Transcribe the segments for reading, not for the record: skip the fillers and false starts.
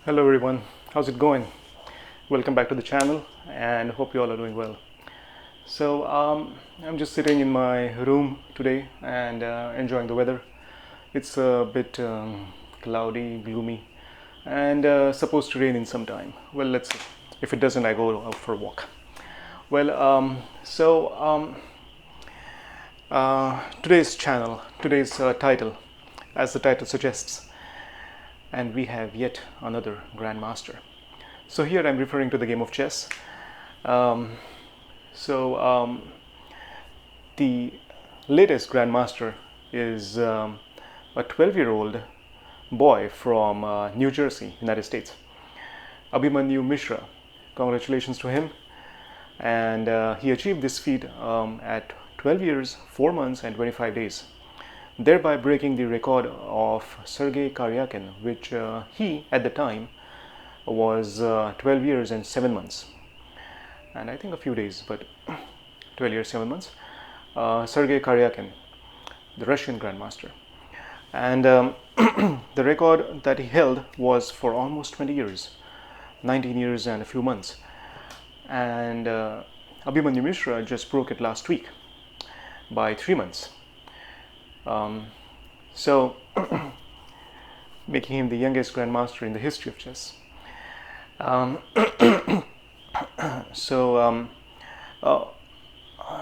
Hello everyone, how's it going? Welcome back to the channel and hope you all are doing well. I'm just sitting in my room today and enjoying the weather. It's a bit cloudy, gloomy, and supposed to rain in some time. Well, let's see. If it doesn't, I go out for a walk. Well, today's title, as the title suggests, and we have yet another grandmaster. So here I'm referring to the game of chess. Um, the latest grandmaster is a 12-year-old boy from New Jersey, United States, Abhimanyu Mishra. Congratulations to him. And he achieved this feat at 12 years, 4 months, and 25 days, thereby breaking the record of Sergey Karjakin, which he, at the time, was 12 years and 7 months. And I think a few days, but 12 years, 7 months. Sergey Karjakin, the Russian grandmaster. And the record that he held was for almost 20 years, 19 years and a few months. And Abhimanyu Mishra just broke it last week by 3 months. So, making him the youngest grandmaster in the history of chess.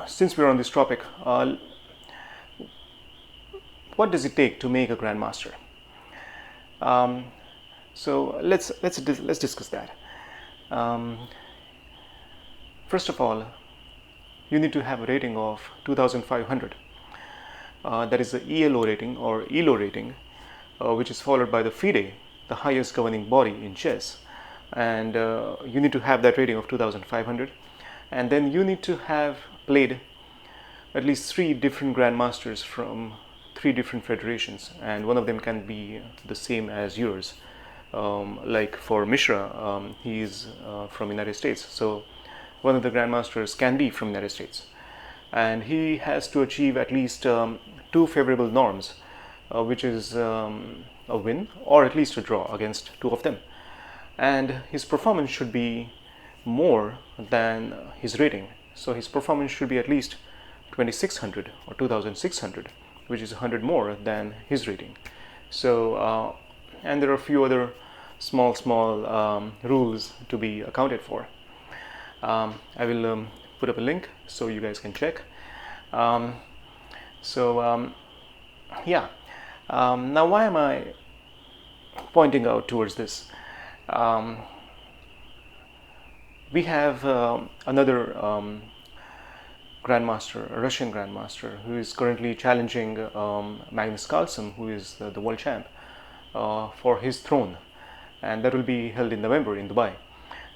Since we're on this topic, what does it take to make a grandmaster? Let's discuss that. First of all, you need to have a rating of 2,500. That is the ELO rating or ELO rating, which is followed by the FIDE, the highest governing body in chess. And you need to have that rating of 2,500. And then you need to have played at least 3 different grandmasters from 3 different federations, and one of them can be the same as yours. Like for Mishra, he is from United States, so one of the grandmasters can be from United States, and he has to achieve at least 2 favorable norms, which is a win or at least a draw against 2 of them, and his performance should be more than his rating. So his performance should be at least 2,600 or 2,600, which is 100 more than his rating. So and there are a few other small rules to be accounted for. I will put up a link so you guys can check. Now why am I pointing out towards this? We have another grandmaster, a Russian grandmaster, who is currently challenging Magnus Carlsen, who is the world champ, for his throne, and that will be held in November in Dubai.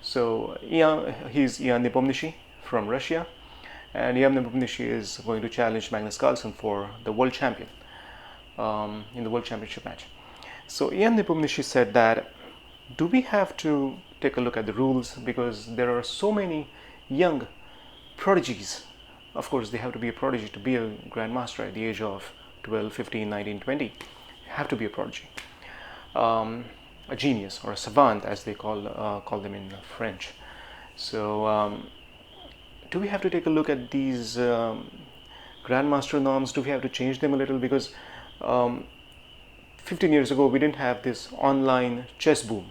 So he's Ian Nepomniachtchi from Russia, and Ian Nepomniachtchi is going to challenge Magnus Carlsen for the world champion in the world championship match. So Ian Nepomniachtchi said that, do we have to take a look at the rules, because there are so many young prodigies. Of course, they have to be a prodigy to be a grandmaster at the age of 12, 15, 19, 20. You have to be a prodigy, a genius or a savant, as they call them in French. So do we have to take a look at these grandmaster norms? Do we have to change them a little? Because 15 years ago we didn't have this online chess boom.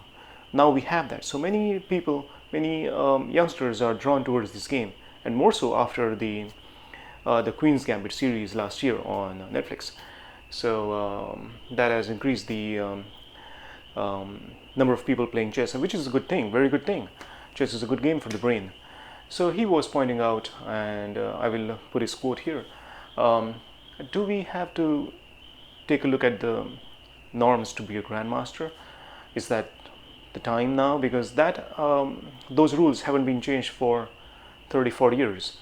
Now we have that. So many people, many youngsters are drawn towards this game, and more so after the Queen's Gambit series last year on Netflix. So that has increased the number of people playing chess, which is a good thing, very good thing. Chess is a good game for the brain. So he was pointing out, and I will put his quote here. Do we have to take a look at the norms to be a grandmaster? Is that the time now? Because that those rules haven't been changed for 30, 40 years.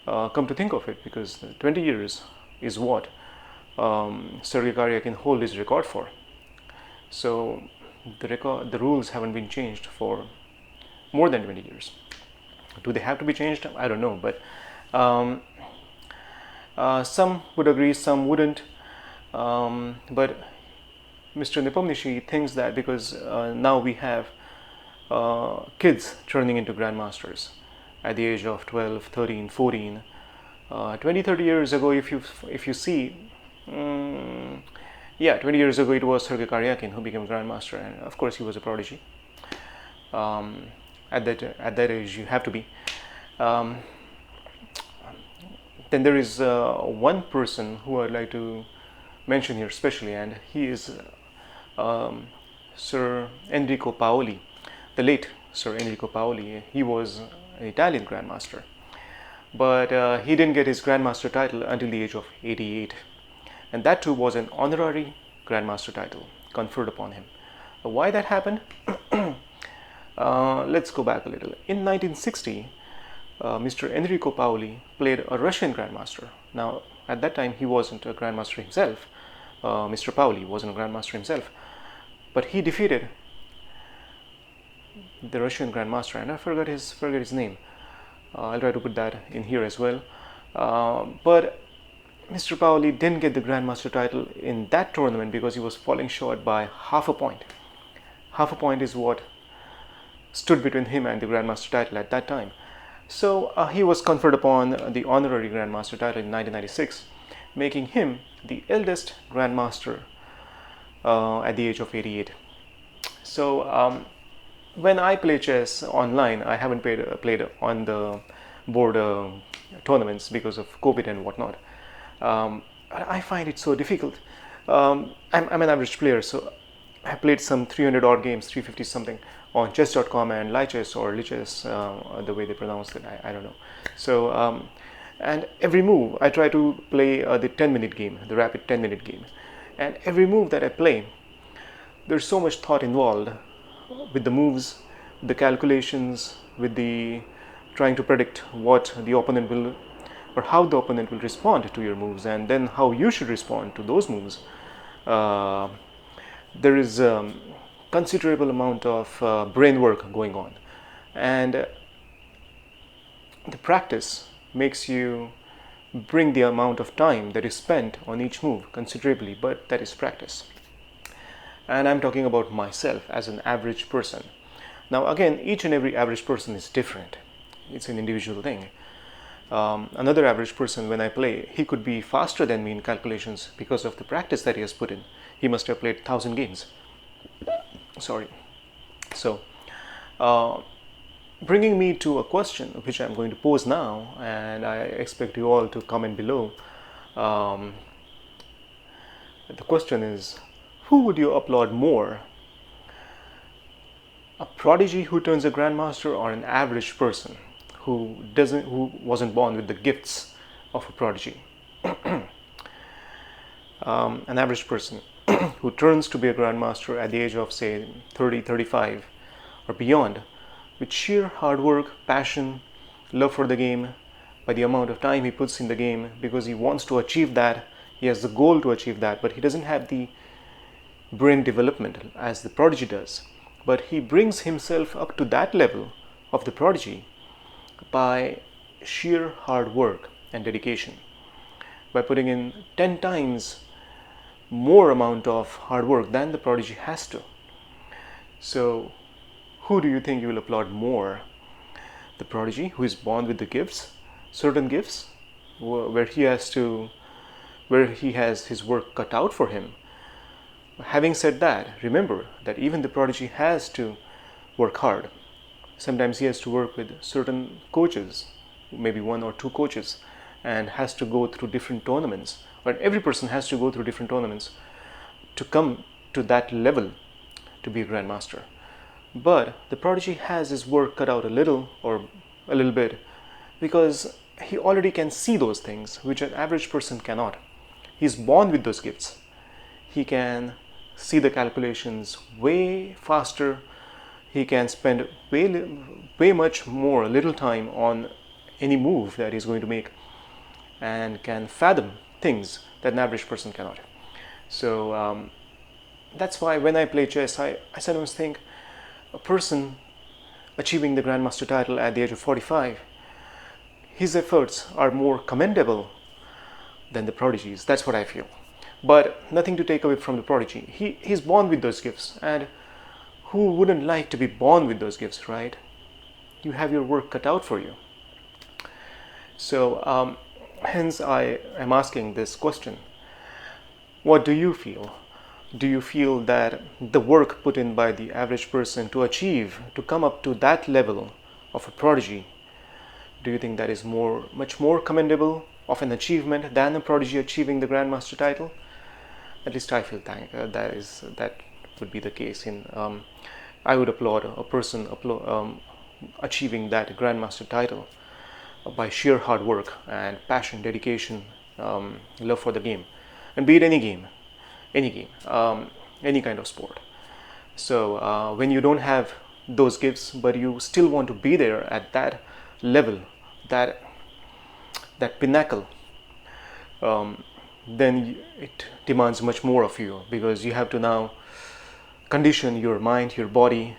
Come to think of it, because 20 years is what Sergey Karjakin hold his record for. So the rules haven't been changed for more than 20 years. Do they have to be changed? I don't know, but some would agree, some wouldn't. But Mr. Nepomniachtchi thinks that because now we have kids turning into grandmasters at the age of 12, 13, 14. 20, 30 years ago, if you see, 20 years ago it was Sergey Karjakin who became grandmaster, and of course he was a prodigy. At that age, you have to be. Then there is one person who I'd like to mention here especially, and he is Sir Enrico Paoli, the late Sir Enrico Paoli. He was an Italian grandmaster, but he didn't get his grandmaster title until the age of 88, and that too was an honorary grandmaster title conferred upon him. Why that happened? Let's go back a little. In 1960, Mr. Enrico Paoli played a Russian grandmaster. Now, at that time, he wasn't a grandmaster himself. Mr. Paoli wasn't a grandmaster himself, but he defeated the Russian grandmaster, and I forgot his name. I'll try to put that in here as well. But Mr. Paoli didn't get the grandmaster title in that tournament because he was falling short by half a point. Half a point is what stood between him and the grandmaster title at that time. So he was conferred upon the honorary grandmaster title in 1996, making him the eldest grandmaster at the age of 88. So when I play chess online, I haven't played on the board tournaments because of COVID and whatnot. I find it so difficult. I'm an average player, so I played some 300 odd games, 350 something on chess.com and Lichess or Lichess, the way they pronounce it, I don't know. So, and every move, I try to play the 10-minute game, the rapid 10-minute game. And every move that I play, there's so much thought involved with the moves, the calculations, with the trying to predict what the opponent will, or how the opponent will respond to your moves, and then how you should respond to those moves. There is considerable amount of brain work going on, and the practice makes you bring the amount of time that is spent on each move considerably, but that is practice. And I'm talking about myself as an average person. Now again, each and every average person is different. It's an individual thing. Another average person, when I play, he could be faster than me in calculations because of the practice that he has put in. He must have played 1,000 games. Sorry. So, bringing me to a question which I'm going to pose now, and I expect you all to comment below. The question is, who would you applaud more? A prodigy who turns a grandmaster, or an average person who wasn't born with the gifts of a prodigy? An average person who turns to be a grandmaster at the age of, say, 30, 35 or beyond, with sheer hard work, passion, love for the game, by the amount of time he puts in the game, because he wants to achieve that, he has the goal to achieve that, but he doesn't have the brain development as the prodigy does. But he brings himself up to that level of the prodigy by sheer hard work and dedication, by putting in 10 times more amount of hard work than the prodigy has to. So who do you think you will applaud more? The prodigy, who is born with the gifts, certain gifts, where he has his work cut out for him. Having said that, remember that even the prodigy has to work hard. Sometimes he has to work with certain coaches, maybe one or two coaches, and has to go through different tournaments. But every person has to go through different tournaments to come to that level to be a grandmaster. But the prodigy has his work cut out a little bit, because he already can see those things which an average person cannot. He's born with those gifts. He can see the calculations way faster. He can spend way much more little time on any move that he's going to make, and can fathom things that an average person cannot. So that's why when I play chess, I sometimes think a person achieving the grandmaster title at the age of 45, his efforts are more commendable than the prodigies. That's what I feel. But nothing to take away from the prodigy. He's born with those gifts, and who wouldn't like to be born with those gifts, right? You have your work cut out for you. So hence I am asking this question. What do you feel? Do you feel that the work put in by the average person to achieve, to come up to that level of a prodigy, do you think that is much more commendable of an achievement than a prodigy achieving the Grandmaster title? At least I feel that would be the case. I would applaud a person achieving that Grandmaster title by sheer hard work and passion, dedication, love for the game, and be it any game, any kind of sport. So when you don't have those gifts, but you still want to be there at that level, that pinnacle, then it demands much more of you, because you have to now condition your mind, your body,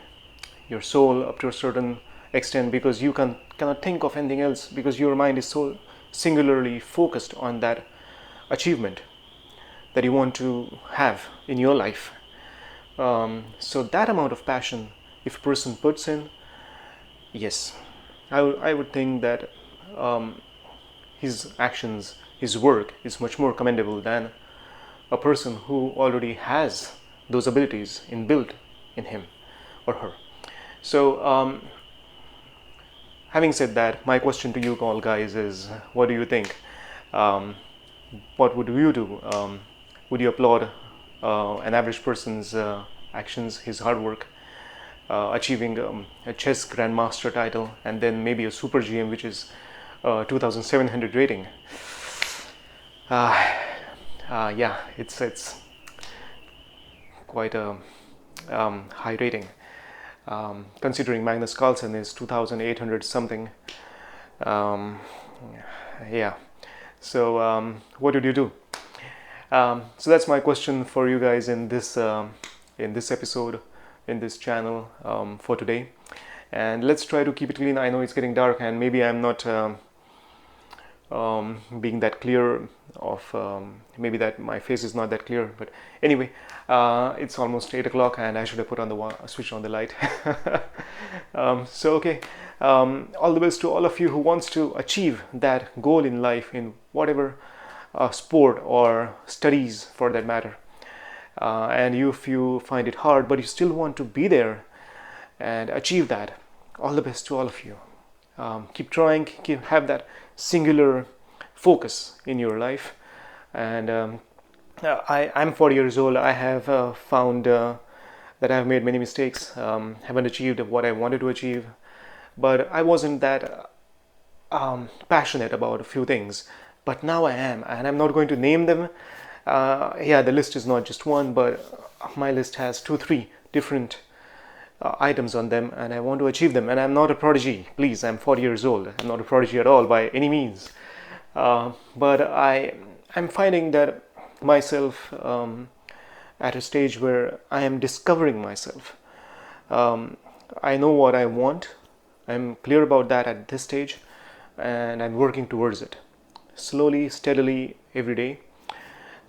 your soul up to a certain extent, because you cannot think of anything else, because your mind is so singularly focused on that achievement that you want to have in your life. So that amount of passion, if a person puts in, yes, I would think that his actions, his work is much more commendable than a person who already has those abilities inbuilt in him or her. So having said that, my question to you all guys is, what do you think? What would you do? Would you applaud an average person's actions, his hard work, achieving a chess grandmaster title, and then maybe a super GM, which is 2700 rating? Yeah, it's quite a high rating, considering Magnus Carlsen is 2800 something. Yeah, so what did you do? So that's my question for you guys in this episode, in this channel, for today. And let's try to keep it clean. I know it's getting dark, and maybe I'm not being that clear of maybe that my face is not that clear, but anyway, it's almost 8 o'clock and I should have put on the switch on the light. So okay, all the best to all of you who wants to achieve that goal in life, in whatever sport or studies for that matter. And if you find it hard but you still want to be there and achieve that, all the best to all of you. Keep trying, have that singular focus in your life. And I'm 40 years old. I have found that I've made many mistakes, haven't achieved what I wanted to achieve, but I wasn't that passionate about a few things. But now I am, and I'm not going to name them. Yeah, the list is not just one, but my list has 2-3 different items on them, and I want to achieve them. And I'm not a prodigy, please. I'm 40 years old. I'm not a prodigy at all by any means. But I'm finding that myself at a stage where I am discovering myself. I know what I want. I'm clear about that at this stage, and I'm working towards it. Slowly, steadily, every day.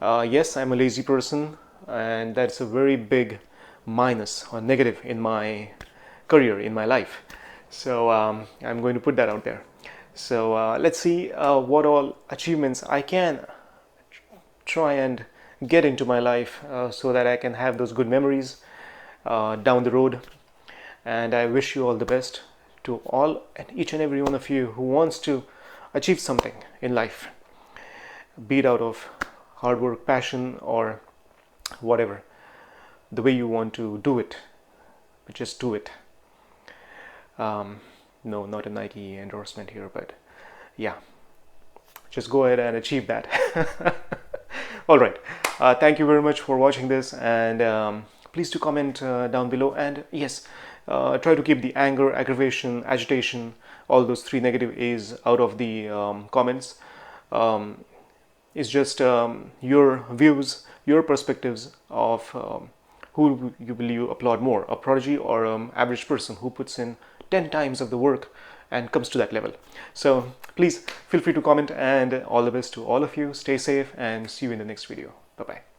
Yes, I'm a lazy person, and that's a very big minus or negative in my career, in my life. So I'm going to put that out there. So let's see what all achievements I can try and get into my life, so that I can have those good memories down the road. And I wish you all the best to all and each and every one of you who wants to achieve something in life, be it out of hard work, passion, or whatever, the way you want to do it, but just do it. No, not a Nike endorsement here, but yeah, just go ahead and achieve that. All right, thank you very much for watching this, and please do comment down below. And yes, try to keep the anger, aggravation, agitation, all those 3 negative A's out of the comments. It's just your views, your perspectives of who will you applaud more, a prodigy or average person who puts in 10 times of the work and comes to that level. So please feel free to comment, and all the best to all of you. Stay safe and see you in the next video. Bye-bye.